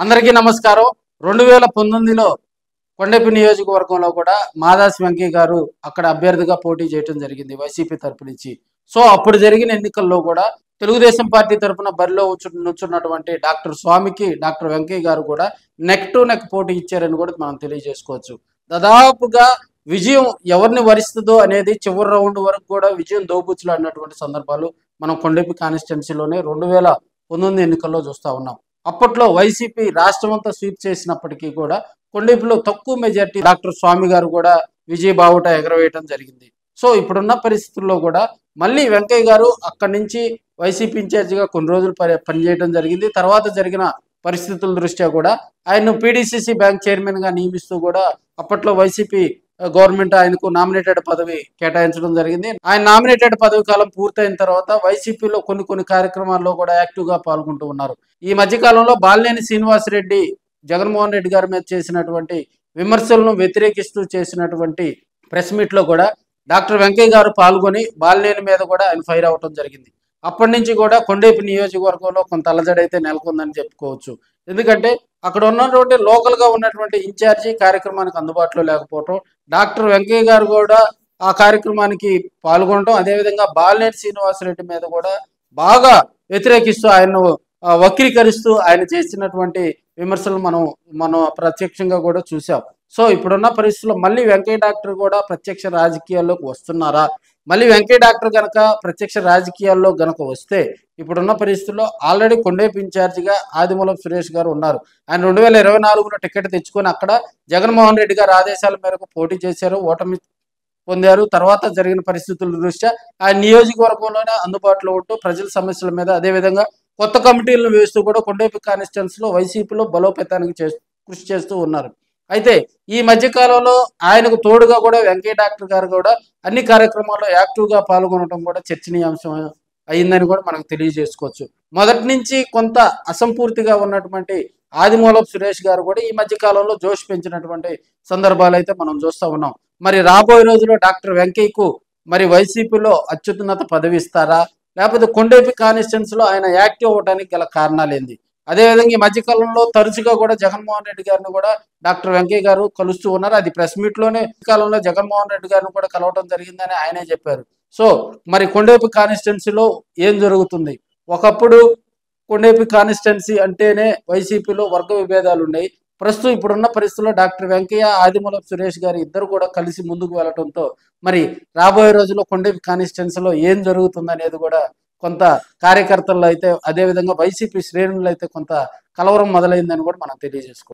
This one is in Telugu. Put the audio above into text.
అందరికీ నమస్కారం. 2019లో కొండపి నియోజకవర్గంలో కూడా మాదాసి వెంకయ్య గారు అక్కడ అభ్యర్థిగా పోటీ చేయడం జరిగింది వైసీపీ తరపు నుంచి. సో అప్పుడు జరిగిన ఎన్నికల్లో కూడా తెలుగుదేశం పార్టీ తరపున బరిలో నుంచున్నటువంటి డాక్టర్ స్వామికి డాక్టర్ వెంకయ్య గారు కూడా నెక్ టు నెక్ పోటీ ఇచ్చారని కూడా మనం తెలియజేసుకోవచ్చు. దాదాపుగా విజయం ఎవరిని వరిస్తుందో అనేది చివరి రౌండ్ వరకు కూడా విజయం దోబుచ్చులాడినటువంటి సందర్భాలు మనం కొండపి కాన్స్టిట్యున్సీలోనే 2019 ఎన్నికల్లో చూస్తా ఉన్నాం. అప్పట్లో వైసీపీ రాష్ట్రమంతా స్వీప్ చేసినప్పటికీ కూడా కొండపిలో తక్కువ మెజార్టీ డాక్టర్ స్వామి గారు కూడా విజయ బావుట ఎగరవేయటం జరిగింది. సో ఇప్పుడున్న పరిస్థితుల్లో కూడా మళ్ళీ వెంకయ్య గారు అక్కడి నుంచి వైసీపీ ఇన్ఛార్జిగా కొన్ని రోజులు పనిచేయడం జరిగింది. తర్వాత జరిగిన పరిస్థితుల దృష్ట్యా కూడా ఆయన్ను పీడీసీసీ బ్యాంక్ చైర్మన్గా నియమిస్తూ కూడా అప్పట్లో వైసీపీ గవర్నమెంట్ ఆయనకు నామినేటెడ్ పదవి కేటాయించడం జరిగింది. ఆయన నామినేటెడ్ పదవి కాలం పూర్తయిన తర్వాత వైసీపీలో కొన్ని కార్యక్రమాల్లో కూడా యాక్టివ్గా పాల్గొంటూ ఉన్నారు. ఈ మధ్యకాలంలో బాలినేని శ్రీనివాసరెడ్డి జగన్మోహన్ రెడ్డి గారి మీద చేసినటువంటి విమర్శలను వ్యతిరేకిస్తూ చేసినటువంటి ప్రెస్ మీట్లో కూడా డాక్టర్ వెంకయ్య గారు పాల్గొని బాలినేని మీద కూడా ఆయన ఫైర్ అవటం జరిగింది. అప్పటి నుంచి కూడా కొండేపి నియోజకవర్గంలో కొంత అలజడైతే నెలకొందని చెప్పుకోవచ్చు. ఎందుకంటే అక్కడ ఉన్నటువంటి లోకల్గా ఉన్నటువంటి ఇన్ఛార్జి కార్యక్రమానికి అందుబాటులో లేకపోవటం, డాక్టర్ వెంకయ్య గారు కూడా ఆ కార్యక్రమానికి పాల్గొనడం, అదేవిధంగా బాలినేని శ్రీనివాసరెడ్డి మీద కూడా బాగా వ్యతిరేకిస్తూ ఆయన్ను వక్రీకరిస్తూ ఆయన చేసినటువంటి విమర్శలు మనం ప్రత్యక్షంగా కూడా చూసాం. సో ఇప్పుడున్న పరిస్థితుల్లో మళ్ళీ వెంకయ్య డాక్టర్ కూడా ప్రత్యక్ష రాజకీయాల్లోకి వస్తున్నారా? మళ్ళీ వెంకయ్య డాక్టర్ గనక ప్రత్యక్ష రాజకీయాల్లో గనక వస్తే ఇప్పుడున్న పరిస్థితుల్లో ఆల్రెడీ కొండేపి ఇన్ఛార్జిగా ఆదిమూలపు సురేష్ గారు ఉన్నారు. ఆయన 2024లో టికెట్ తెచ్చుకొని అక్కడ జగన్మోహన్ రెడ్డి గారి ఆదేశాల మేరకు పోటీ చేశారు, ఓటమి పొందారు. తర్వాత జరిగిన పరిస్థితుల దృష్ట్యా ఆయన నియోజకవర్గంలోనే అందుబాటులో ఉంటూ ప్రజల సమస్యల మీద, అదేవిధంగా కొత్త కమిటీలను వేస్తూ కూడా కొండేపి కాన్స్టిట్యున్సీలో వైసీపీలో బలోపేతానికి కృషి చేస్తూ ఉన్నారు. అయితే ఈ మధ్యకాలంలో ఆయనకు తోడుగా కూడా వెంకయ్య డాక్టర్ గారు కూడా అన్ని కార్యక్రమాల్లో యాక్టివ్గా పాల్గొనడం కూడా చర్చనీయాంశం అయిందని కూడా మనకు తెలియజేసుకోవచ్చు. మొదటి నుంచి కొంత అసంపూర్తిగా ఉన్నటువంటి ఆదిమూలపు సురేష్ గారు కూడా ఈ మధ్య కాలంలో జోష్ పెంచినటువంటి సందర్భాలు అయితే మనం చూస్తూ ఉన్నాం. మరి రాబోయే రోజుల్లో డాక్టర్ వెంకయ్యకు మరి వైసీపీలో అత్యున్నత పదవి ఇస్తారా, లేకపోతే కొండేపి కాన్స్టిట్యున్సీలో ఆయన యాక్టివ్ అవ్వడానికి గల కారణాలు ఏంది? అదేవిధంగా ఈ మధ్యకాలంలో తరచుగా కూడా జగన్మోహన్ రెడ్డి గారిని కూడా డాక్టర్ వెంకయ్య గారు కలుస్తూ ఉన్నారు. అది ప్రెస్ మీట్లోనే కాలంలో జగన్మోహన్ రెడ్డి గారిని కూడా కలవడం జరిగిందని ఆయనే చెప్పారు. సో మరి కొండేపి కాన్స్టిట్యున్సీలో ఏం జరుగుతుంది? ఒకప్పుడు కొండేపి కాన్స్టిట్యున్సీ అంటేనే వైసీపీలో వర్గ విభేదాలు ఉన్నాయి. ప్రస్తుతం ఇప్పుడున్న పరిస్థితుల్లో డాక్టర్ వెంకయ్య, ఆదిమూలపు సురేష్ గారు ఇద్దరు కూడా కలిసి ముందుకు వెళ్ళడంతో మరి రాబోయే రోజుల్లో కొండేపి కాన్స్టిట్యున్సీలో ఏం జరుగుతుంది అనేది కూడా కొంత కార్యకర్తల్లో అయితే, అదేవిధంగా వైసీపీ శ్రేణుల్లో అయితే కొంత కలవరం మొదలైందని కూడా మనం తెలియజేసుకోవాలి.